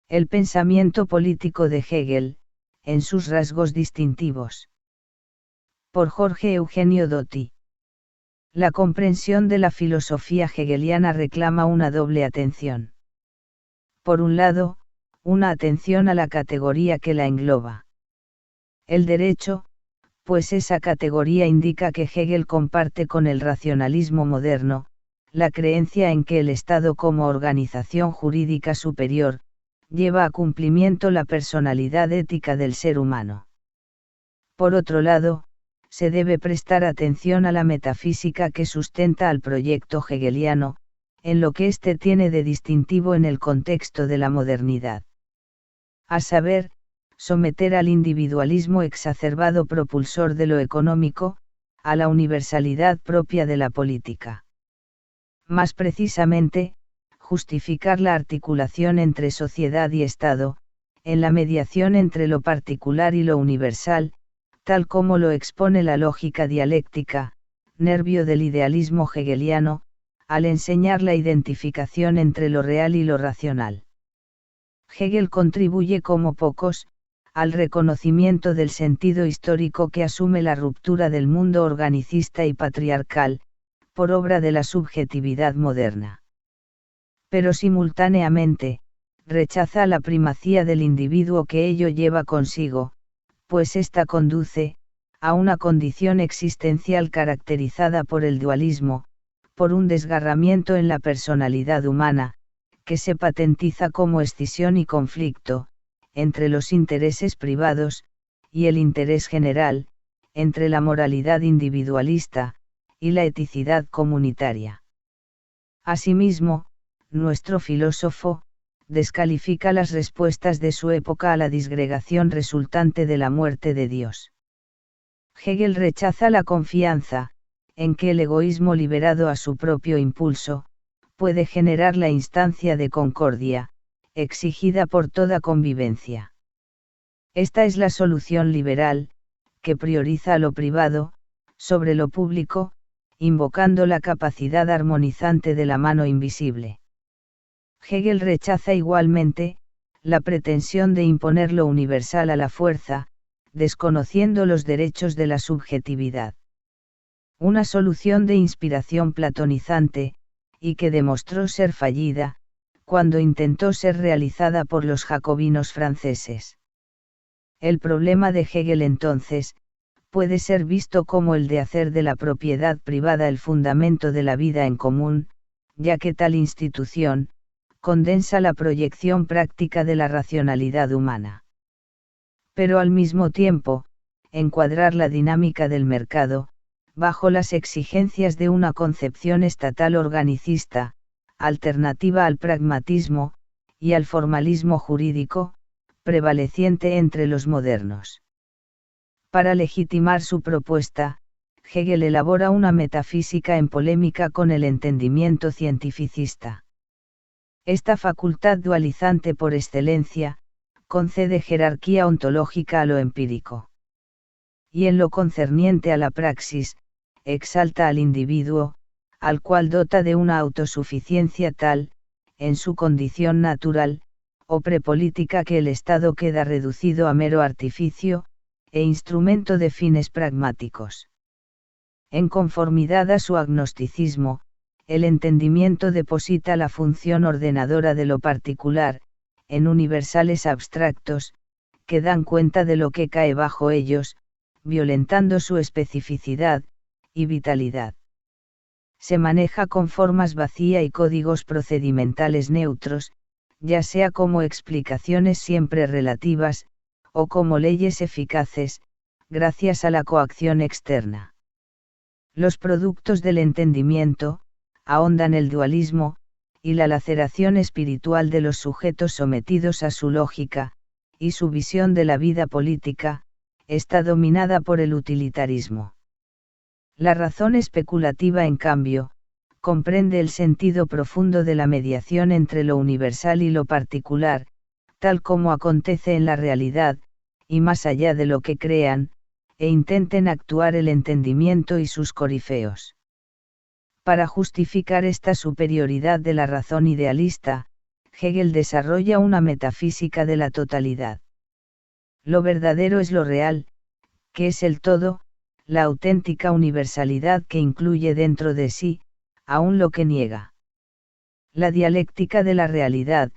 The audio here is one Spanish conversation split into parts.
El pensamiento político de Hegel, en sus rasgos distintivos. Por Jorge Eugenio Dotti. La comprensión de la filosofía hegeliana reclama una doble atención. Por un lado, una atención a la categoría que la engloba. El derecho, pues esa categoría indica que Hegel comparte con el racionalismo moderno, la creencia en que el Estado como organización jurídica superior, lleva a cumplimiento la personalidad ética del ser humano. Por otro lado, se debe prestar atención a la metafísica que sustenta al proyecto hegeliano, en lo que éste tiene de distintivo en el contexto de la modernidad. A saber, someter al individualismo exacerbado propulsor de lo económico, a la universalidad propia de la política. Más precisamente, justificar la articulación entre sociedad y Estado, en la mediación entre lo particular y lo universal, tal como lo expone la lógica dialéctica, nervio del idealismo hegeliano, al enseñar la identificación entre lo real y lo racional. Hegel contribuye como pocos, al reconocimiento del sentido histórico que asume la ruptura del mundo organicista y patriarcal, por obra de la subjetividad moderna. Pero simultáneamente, rechaza la primacía del individuo que ello lleva consigo, pues ésta conduce, a una condición existencial caracterizada por el dualismo, por un desgarramiento en la personalidad humana, que se patentiza como escisión y conflicto, entre los intereses privados, y el interés general, entre la moralidad individualista, y la eticidad comunitaria. Asimismo, nuestro filósofo, descalifica las respuestas de su época a la disgregación resultante de la muerte de Dios. Hegel rechaza la confianza, en que el egoísmo liberado a su propio impulso, puede generar la instancia de concordia, exigida por toda convivencia. Esta es la solución liberal, que prioriza lo privado, sobre lo público, invocando la capacidad armonizante de la mano invisible. Hegel rechaza igualmente, la pretensión de imponer lo universal a la fuerza, desconociendo los derechos de la subjetividad. Una solución de inspiración platonizante, y que demostró ser fallida, cuando intentó ser realizada por los jacobinos franceses. El problema de Hegel entonces, puede ser visto como el de hacer de la propiedad privada el fundamento de la vida en común, ya que tal institución, condensa la proyección práctica de la racionalidad humana. Pero al mismo tiempo, encuadrar la dinámica del mercado, bajo las exigencias de una concepción estatal organicista, alternativa al pragmatismo, y al formalismo jurídico, prevaleciente entre los modernos. Para legitimar su propuesta, Hegel elabora una metafísica en polémica con el entendimiento cientificista. Esta facultad dualizante por excelencia, concede jerarquía ontológica a lo empírico. Y en lo concerniente a la praxis, exalta al individuo, al cual dota de una autosuficiencia tal, en su condición natural, o prepolítica que el Estado queda reducido a mero artificio, e instrumento de fines pragmáticos. En conformidad a su agnosticismo, el entendimiento deposita la función ordenadora de lo particular, en universales abstractos, que dan cuenta de lo que cae bajo ellos, violentando su especificidad y vitalidad. Se maneja con formas vacía y códigos procedimentales neutros, ya sea como explicaciones siempre relativas, o como leyes eficaces, gracias a la coacción externa. Los productos del entendimiento, ahondan el dualismo, y la laceración espiritual de los sujetos sometidos a su lógica, y su visión de la vida política, está dominada por el utilitarismo. La razón especulativa, en cambio, comprende el sentido profundo de la mediación entre lo universal y lo particular, tal como acontece en la realidad, y más allá de lo que crean, e intenten actuar el entendimiento y sus corifeos. Para justificar esta superioridad de la razón idealista, Hegel desarrolla una metafísica de la totalidad. Lo verdadero es lo real, que es el todo, la auténtica universalidad que incluye dentro de sí, aun lo que niega. La dialéctica de la realidad,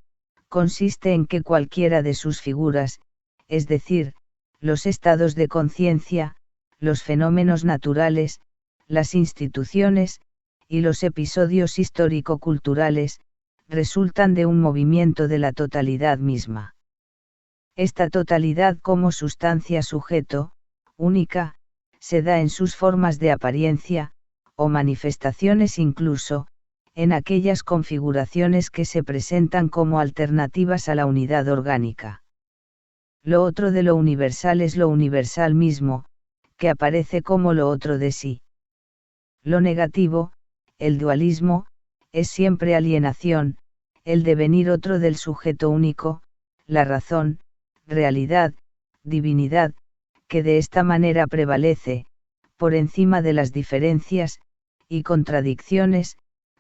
consiste en que cualquiera de sus figuras, es decir, los estados de conciencia, los fenómenos naturales, las instituciones, y los episodios histórico-culturales, resultan de un movimiento de la totalidad misma. Esta totalidad como sustancia sujeto, única, se da en sus formas de apariencia, o manifestaciones incluso, en aquellas configuraciones que se presentan como alternativas a la unidad orgánica. Lo otro de lo universal es lo universal mismo, que aparece como lo otro de sí. Lo negativo, el dualismo, es siempre alienación, el devenir otro del sujeto único, la razón, realidad, divinidad, que de esta manera prevalece, por encima de las diferencias, y contradicciones,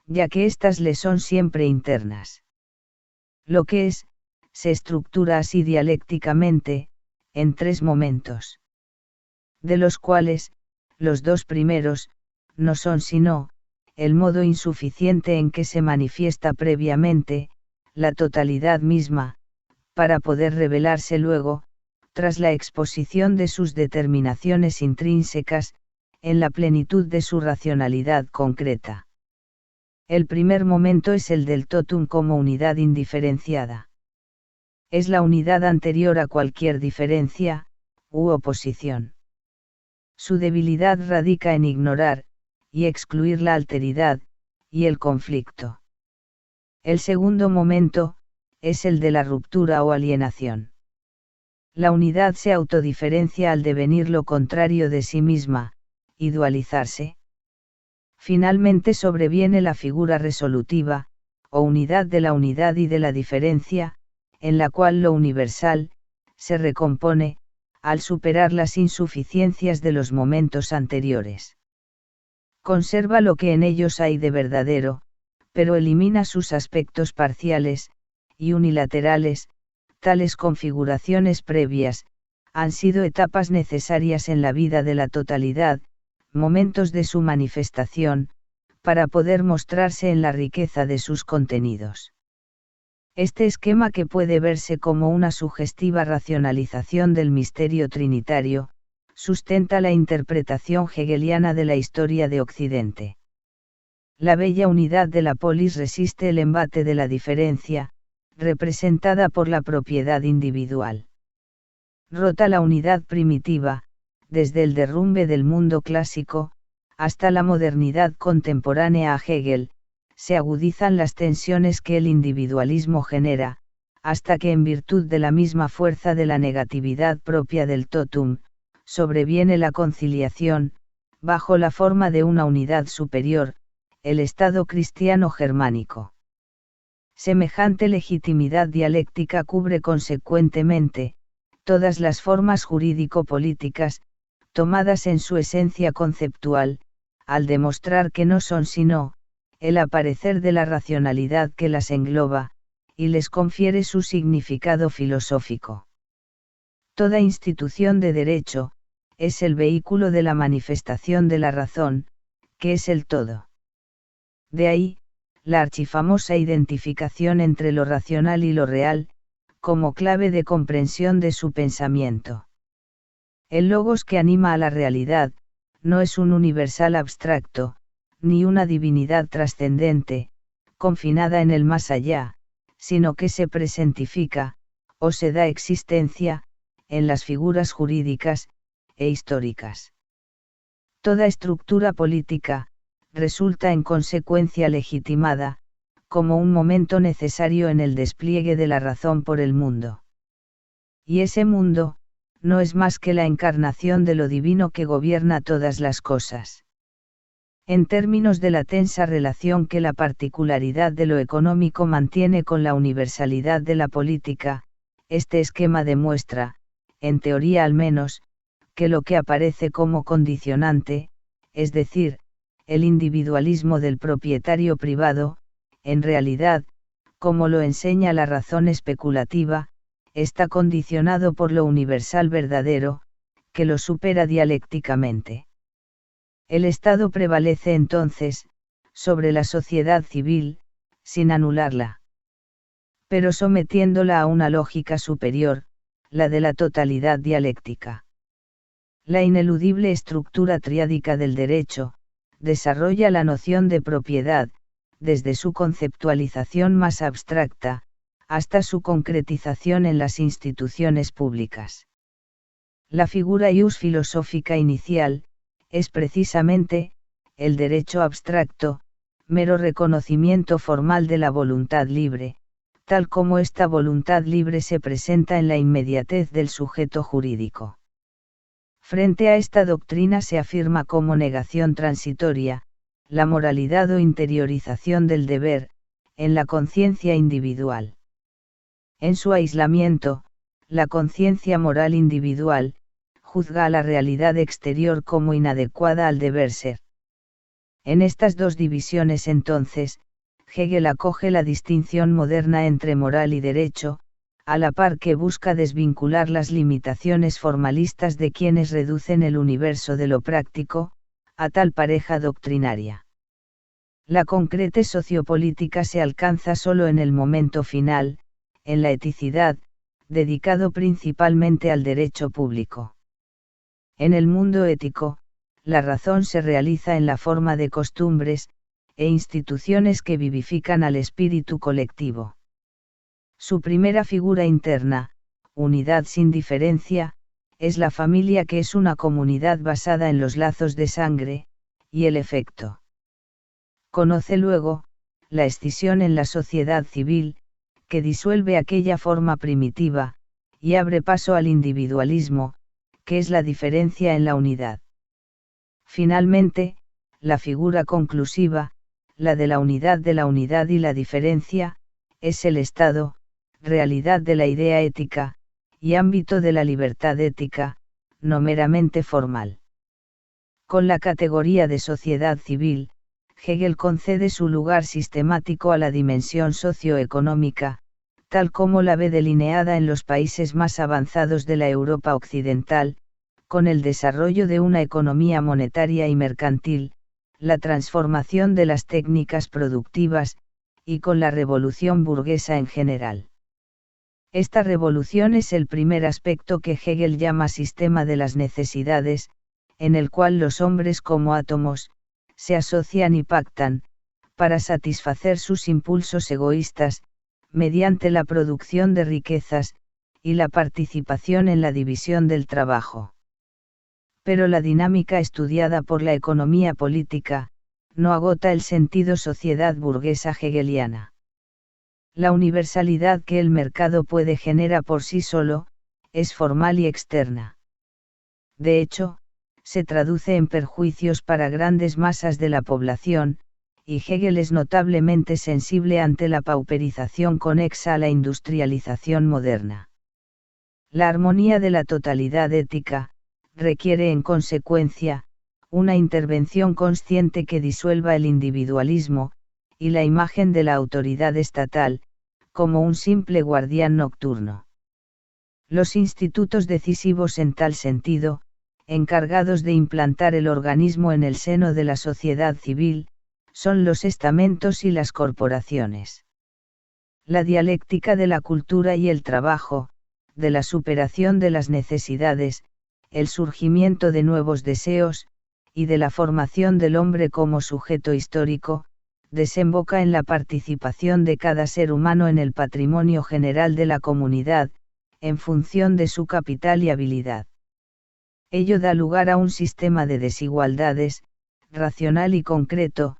ya que éstas le son siempre internas. Lo que es, se estructura así dialécticamente, en tres momentos. De los cuales, los dos primeros, no son sino, el modo insuficiente en que se manifiesta previamente, la totalidad misma, para poder revelarse luego, tras la exposición de sus determinaciones intrínsecas, en la plenitud de su racionalidad concreta. El primer momento es el del totum como unidad indiferenciada. Es la unidad anterior a cualquier diferencia, u oposición. Su debilidad radica en ignorar, y excluir la alteridad, y el conflicto. El segundo momento, es el de la ruptura o alienación. La unidad se autodiferencia al devenir lo contrario de sí misma, y dualizarse. Finalmente sobreviene la figura resolutiva, o unidad de la unidad y de la diferencia, en la cual lo universal, se recompone, al superar las insuficiencias de los momentos anteriores. Conserva lo que en ellos hay de verdadero, pero elimina sus aspectos parciales, y unilaterales. Tales configuraciones previas, han sido etapas necesarias en la vida de la totalidad, momentos de su manifestación, para poder mostrarse en la riqueza de sus contenidos. Este esquema, que puede verse como una sugestiva racionalización del misterio trinitario, sustenta la interpretación hegeliana de la historia de Occidente. La bella unidad de la polis resiste el embate de la diferencia, representada por la propiedad individual. Rota la unidad primitiva, desde el derrumbe del mundo clásico, hasta la modernidad contemporánea a Hegel, se agudizan las tensiones que el individualismo genera, hasta que en virtud de la misma fuerza de la negatividad propia del totum, sobreviene la conciliación, bajo la forma de una unidad superior, el Estado cristiano germánico. Semejante legitimidad dialéctica cubre consecuentemente, todas las formas jurídico-políticas, tomadas en su esencia conceptual, al demostrar que no son sino, el aparecer de la racionalidad que las engloba, y les confiere su significado filosófico. Toda institución de derecho, es el vehículo de la manifestación de la razón, que es el todo. De ahí, la archifamosa identificación entre lo racional y lo real, como clave de comprensión de su pensamiento. El logos que anima a la realidad, no es un universal abstracto, ni una divinidad trascendente, confinada en el más allá, sino que se presentifica, o se da existencia, en las figuras jurídicas, e históricas. Toda estructura política, resulta en consecuencia legitimada, como un momento necesario en el despliegue de la razón por el mundo. Y ese mundo, no es más que la encarnación de lo divino que gobierna todas las cosas. En términos de la tensa relación que la particularidad de lo económico mantiene con la universalidad de la política, este esquema demuestra, en teoría al menos, que lo que aparece como condicionante, es decir, el individualismo del propietario privado, en realidad, como lo enseña la razón especulativa, está condicionado por lo universal verdadero, que lo supera dialécticamente. El Estado prevalece entonces, sobre la sociedad civil, sin anularla, pero sometiéndola a una lógica superior, la de la totalidad dialéctica. La ineludible estructura triádica del derecho, desarrolla la noción de propiedad, desde su conceptualización más abstracta, hasta su concretización en las instituciones públicas. La figura ius filosófica inicial, es precisamente, el derecho abstracto, mero reconocimiento formal de la voluntad libre, tal como esta voluntad libre se presenta en la inmediatez del sujeto jurídico. Frente a esta doctrina se afirma como negación transitoria, la moralidad o interiorización del deber, en la conciencia individual. En su aislamiento, la conciencia moral individual, juzga a la realidad exterior como inadecuada al deber ser. En estas dos divisiones entonces, Hegel acoge la distinción moderna entre moral y derecho, a la par que busca desvincular las limitaciones formalistas de quienes reducen el universo de lo práctico, a tal pareja doctrinaria. La concreta sociopolítica se alcanza solo en el momento final, en la eticidad, dedicado principalmente al derecho público. En el mundo ético, la razón se realiza en la forma de costumbres, e instituciones que vivifican al espíritu colectivo. Su primera figura interna, unidad sin diferencia, es la familia, que es una comunidad basada en los lazos de sangre, y el efecto. Conoce luego, la escisión en la sociedad civil, que disuelve aquella forma primitiva, y abre paso al individualismo, que es la diferencia en la unidad. Finalmente, la figura conclusiva, la de la unidad y la diferencia, es el Estado, realidad de la idea ética, y ámbito de la libertad ética, no meramente formal. Con la categoría de sociedad civil, Hegel concede su lugar sistemático a la dimensión socioeconómica, tal como la ve delineada en los países más avanzados de la Europa occidental, con el desarrollo de una economía monetaria y mercantil, la transformación de las técnicas productivas, y con la revolución burguesa en general. Esta revolución es el primer aspecto que Hegel llama sistema de las necesidades, en el cual los hombres como átomos, se asocian y pactan, para satisfacer sus impulsos egoístas, mediante la producción de riquezas, y la participación en la división del trabajo. Pero la dinámica estudiada por la economía política, no agota el sentido sociedad burguesa hegeliana. La universalidad que el mercado puede generar por sí solo, es formal y externa. De hecho, se traduce en perjuicios para grandes masas de la población, y Hegel es notablemente sensible ante la pauperización conexa a la industrialización moderna. La armonía de la totalidad ética, requiere en consecuencia, una intervención consciente que disuelva el individualismo, y la imagen de la autoridad estatal, como un simple guardián nocturno. Los institutos decisivos en tal sentido, encargados de implantar el organismo en el seno de la sociedad civil, son los estamentos y las corporaciones. La dialéctica de la cultura y el trabajo, de la superación de las necesidades, el surgimiento de nuevos deseos, y de la formación del hombre como sujeto histórico, desemboca en la participación de cada ser humano en el patrimonio general de la comunidad, en función de su capital y habilidad. Ello da lugar a un sistema de desigualdades, racional y concreto,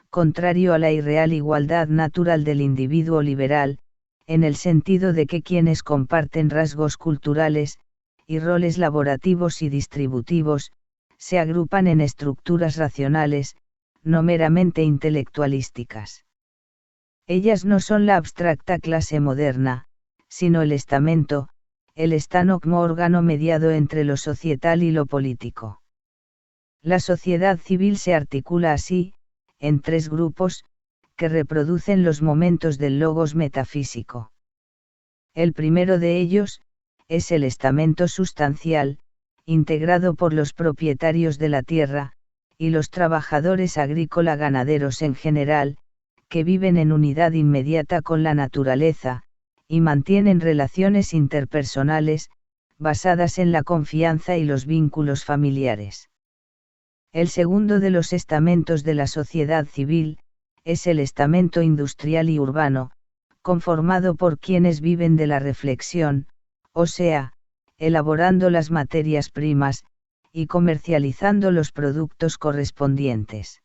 contrario a la irreal igualdad natural del individuo liberal, en el sentido de que quienes comparten rasgos culturales, y roles laborativos y distributivos, se agrupan en estructuras racionales, no meramente intelectualísticas. Ellas no son la abstracta clase moderna, sino el estamento, el estano como órgano mediado entre lo societal y lo político. La sociedad civil se articula así, en tres grupos, que reproducen los momentos del logos metafísico. El primero de ellos, es el estamento sustancial, integrado por los propietarios de la tierra, y los trabajadores agrícola-ganaderos en general, que viven en unidad inmediata con la naturaleza, y mantienen relaciones interpersonales, basadas en la confianza y los vínculos familiares. El segundo de los estamentos de la sociedad civil, es el estamento industrial y urbano, conformado por quienes viven de la reflexión, o sea, elaborando las materias primas, y comercializando los productos correspondientes.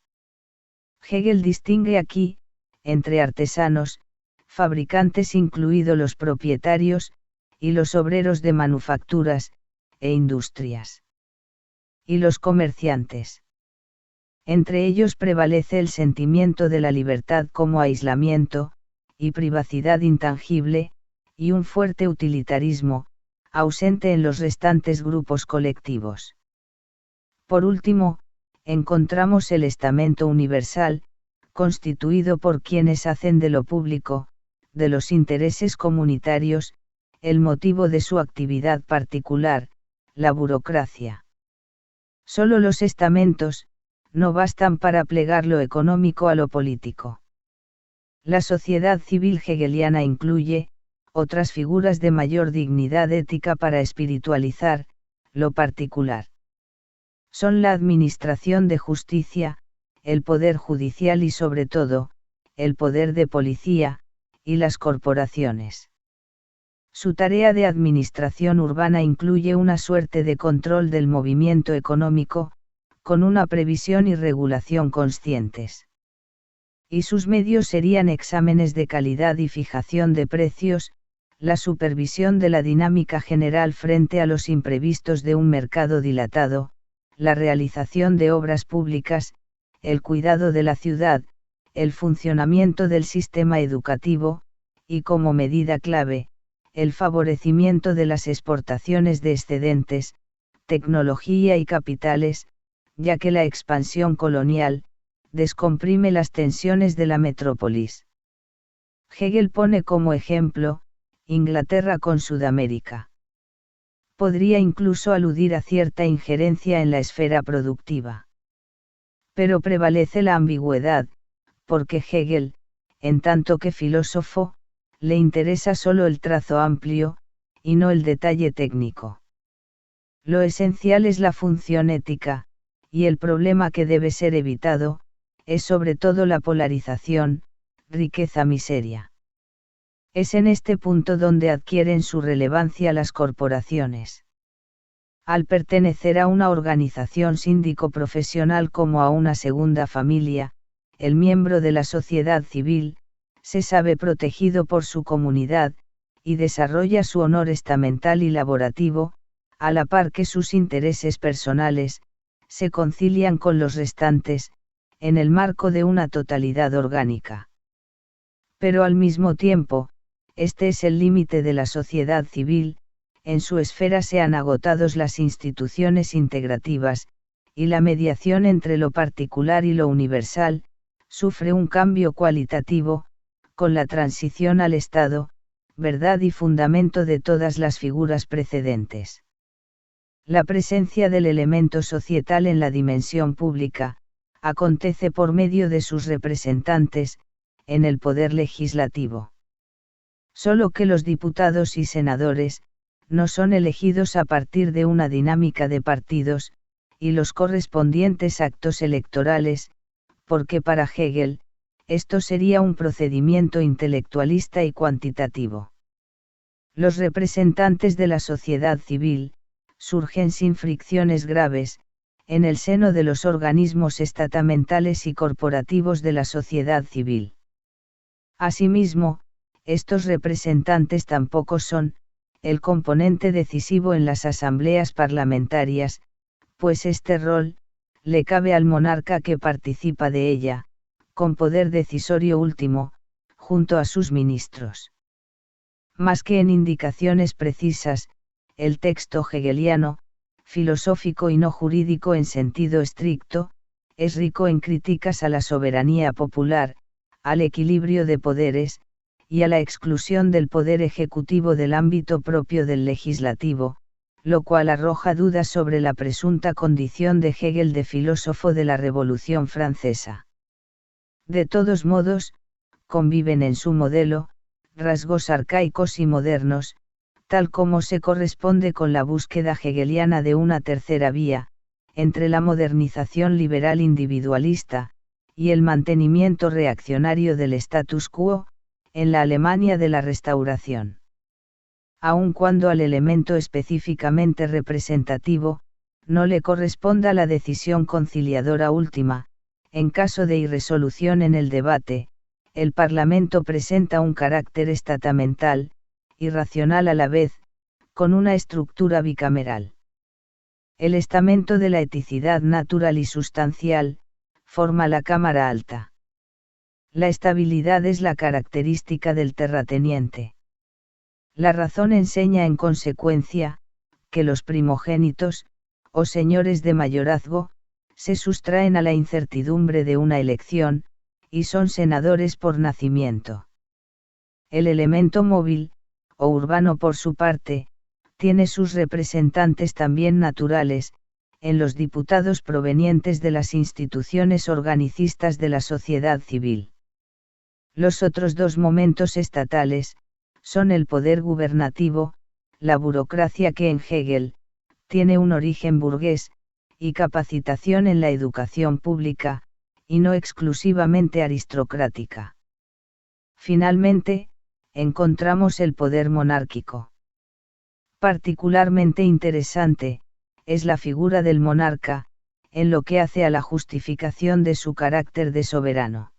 Hegel distingue aquí, entre artesanos, fabricantes incluidos los propietarios, y los obreros de manufacturas, e industrias. Y los comerciantes. Entre ellos prevalece el sentimiento de la libertad como aislamiento, y privacidad intangible, y un fuerte utilitarismo, ausente en los restantes grupos colectivos. Por último, encontramos el estamento universal, constituido por quienes hacen de lo público, de los intereses comunitarios, el motivo de su actividad particular, la burocracia. Solo los estamentos, no bastan para plegar lo económico a lo político. La sociedad civil hegeliana incluye, otras figuras de mayor dignidad ética para espiritualizar, lo particular. Son la administración de justicia, el poder judicial y sobre todo, el poder de policía, y las corporaciones. Su tarea de administración urbana incluye una suerte de control del movimiento económico, con una previsión y regulación conscientes. Y sus medios serían exámenes de calidad y fijación de precios, la supervisión de la dinámica general frente a los imprevistos de un mercado dilatado, la realización de obras públicas, el cuidado de la ciudad, el funcionamiento del sistema educativo, y como medida clave, el favorecimiento de las exportaciones de excedentes, tecnología y capitales, ya que la expansión colonial, descomprime las tensiones de la metrópolis. Hegel pone como ejemplo, Inglaterra con Sudamérica. Podría incluso aludir a cierta injerencia en la esfera productiva. Pero prevalece la ambigüedad, porque Hegel, en tanto que filósofo, le interesa solo el trazo amplio, y no el detalle técnico. Lo esencial es la función ética, y el problema que debe ser evitado, es sobre todo la polarización, riqueza-miseria. Es en este punto donde adquieren su relevancia las corporaciones. Al pertenecer a una organización síndico-profesional como a una segunda familia, el miembro de la sociedad civil, se sabe protegido por su comunidad, y desarrolla su honor estamental y laborativo, a la par que sus intereses personales, se concilian con los restantes, en el marco de una totalidad orgánica. Pero al mismo tiempo, este es el límite de la sociedad civil, en su esfera se han agotado las instituciones integrativas, y la mediación entre lo particular y lo universal, sufre un cambio cualitativo, con la transición al Estado, verdad y fundamento de todas las figuras precedentes. La presencia del elemento societal en la dimensión pública, acontece por medio de sus representantes, en el poder legislativo. Solo que los diputados y senadores, no son elegidos a partir de una dinámica de partidos, y los correspondientes actos electorales, porque para Hegel, esto sería un procedimiento intelectualista y cuantitativo. Los representantes de la sociedad civil, surgen sin fricciones graves, en el seno de los organismos estamentales y corporativos de la sociedad civil. Asimismo, estos representantes tampoco son, el componente decisivo en las asambleas parlamentarias, pues este rol, le cabe al monarca que participa de ella, con poder decisorio último, junto a sus ministros. Más que en indicaciones precisas, el texto hegeliano, filosófico y no jurídico en sentido estricto, es rico en críticas a la soberanía popular, al equilibrio de poderes, y a la exclusión del poder ejecutivo del ámbito propio del legislativo, lo cual arroja dudas sobre la presunta condición de Hegel de filósofo de la Revolución Francesa. De todos modos, conviven en su modelo, rasgos arcaicos y modernos, tal como se corresponde con la búsqueda hegeliana de una tercera vía, entre la modernización liberal individualista, y el mantenimiento reaccionario del status quo, en la Alemania de la Restauración. Aun cuando al elemento específicamente representativo, no le corresponda la decisión conciliadora última, en caso de irresolución en el debate, el Parlamento presenta un carácter estatamental, irracional a la vez, con una estructura bicameral. El estamento de la eticidad natural y sustancial, forma la Cámara Alta. La estabilidad es la característica del terrateniente. La razón enseña en consecuencia, que los primogénitos, o señores de mayorazgo, se sustraen a la incertidumbre de una elección, y son senadores por nacimiento. El elemento móvil, o urbano por su parte, tiene sus representantes también naturales, en los diputados provenientes de las instituciones organicistas de la sociedad civil. Los otros dos momentos estatales, son el poder gubernativo, la burocracia que en Hegel, tiene un origen burgués, y capacitación en la educación pública, y no exclusivamente aristocrática. Finalmente, encontramos el poder monárquico. Particularmente interesante, es la figura del monarca, en lo que hace a la justificación de su carácter de soberano.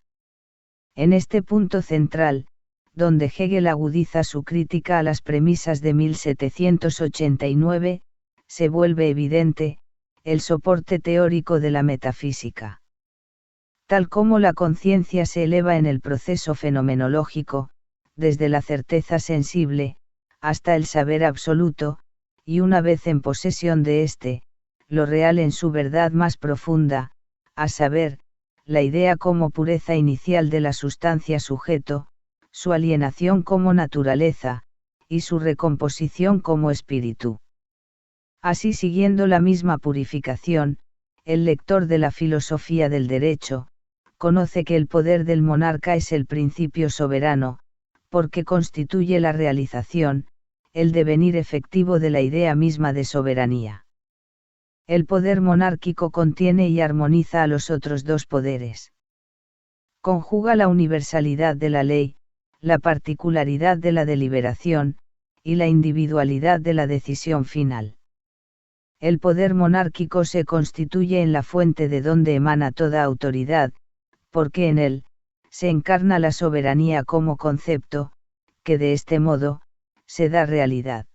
En este punto central, donde Hegel agudiza su crítica a las premisas de 1789, se vuelve evidente, el soporte teórico de la metafísica. Tal como la conciencia se eleva en el proceso fenomenológico, desde la certeza sensible, hasta el saber absoluto, y una vez en posesión de éste, lo real en su verdad más profunda, a saber, la idea como pureza inicial de la sustancia sujeto, su alienación como naturaleza, y su recomposición como espíritu. Así, siguiendo la misma purificación, el lector de la filosofía del derecho, conoce que el poder del monarca es el principio soberano, porque constituye la realización, el devenir efectivo de la idea misma de soberanía. El poder monárquico contiene y armoniza a los otros dos poderes. Conjuga la universalidad de la ley, la particularidad de la deliberación, y la individualidad de la decisión final. El poder monárquico se constituye en la fuente de donde emana toda autoridad, porque en él, se encarna la soberanía como concepto, que de este modo, se da realidad.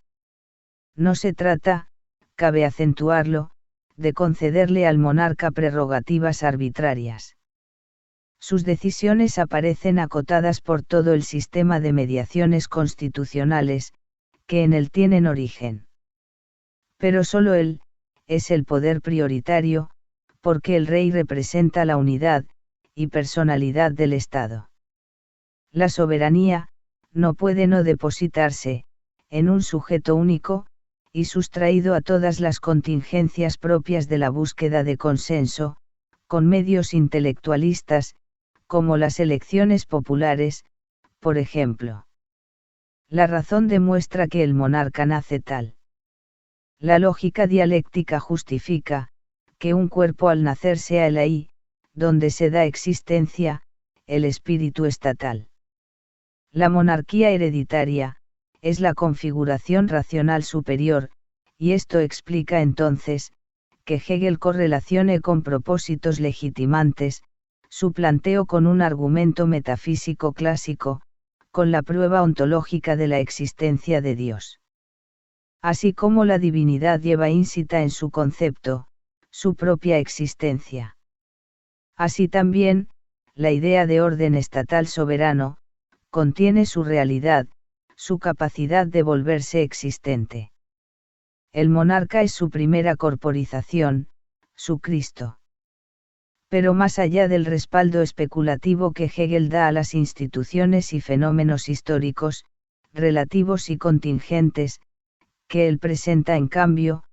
No se trata, cabe acentuarlo, de concederle al monarca prerrogativas arbitrarias. Sus decisiones aparecen acotadas por todo el sistema de mediaciones constitucionales, que en él tienen origen. Pero solo él, es el poder prioritario, porque el rey representa la unidad, y personalidad del Estado. La soberanía, no puede no depositarse, en un sujeto único, y sustraído a todas las contingencias propias de la búsqueda de consenso, con medios intelectualistas, como las elecciones populares, por ejemplo. La razón demuestra que el monarca nace tal. La lógica dialéctica justifica, que un cuerpo al nacer sea el ahí, donde se da existencia, el espíritu estatal. La monarquía hereditaria, es la configuración racional superior, y esto explica entonces, que Hegel correlacione con propósitos legitimantes, su planteo con un argumento metafísico clásico, con la prueba ontológica de la existencia de Dios. Así como la divinidad lleva ínsita en su concepto, su propia existencia. Así también, la idea de orden estatal soberano, contiene su realidad, su capacidad de volverse existente. El monarca es su primera corporización, su Cristo. Pero más allá del respaldo especulativo que Hegel da a las instituciones y fenómenos históricos, relativos y contingentes, que él presenta en cambio,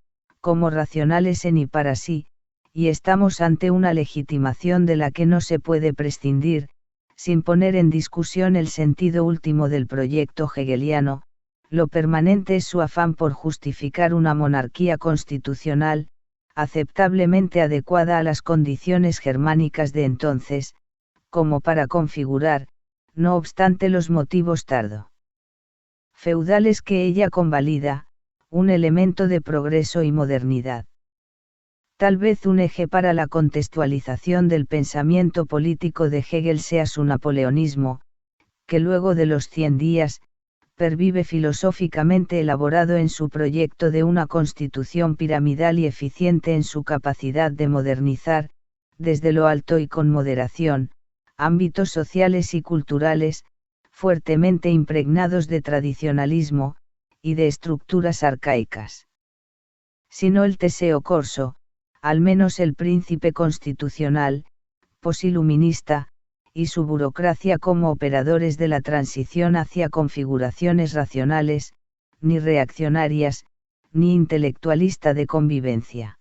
como racionales en y para sí, y estamos ante una legitimación de la que no se puede prescindir, sin poner en discusión el sentido último del proyecto hegeliano, lo permanente es su afán por justificar una monarquía constitucional, aceptablemente adecuada a las condiciones germánicas de entonces, como para configurar, no obstante los motivos feudales que ella convalida, un elemento de progreso y modernidad. Tal vez un eje para la contextualización del pensamiento político de Hegel sea su napoleonismo, que luego de los 100 días, pervive filosóficamente elaborado en su proyecto de una constitución piramidal y eficiente en su capacidad de modernizar, desde lo alto y con moderación, ámbitos sociales y culturales, fuertemente impregnados de tradicionalismo, y de estructuras arcaicas. Si no el Teseo corso, al menos el príncipe constitucional, posiluminista, y su burocracia como operadores de la transición hacia configuraciones racionales, ni reaccionarias, ni intelectualista de convivencia.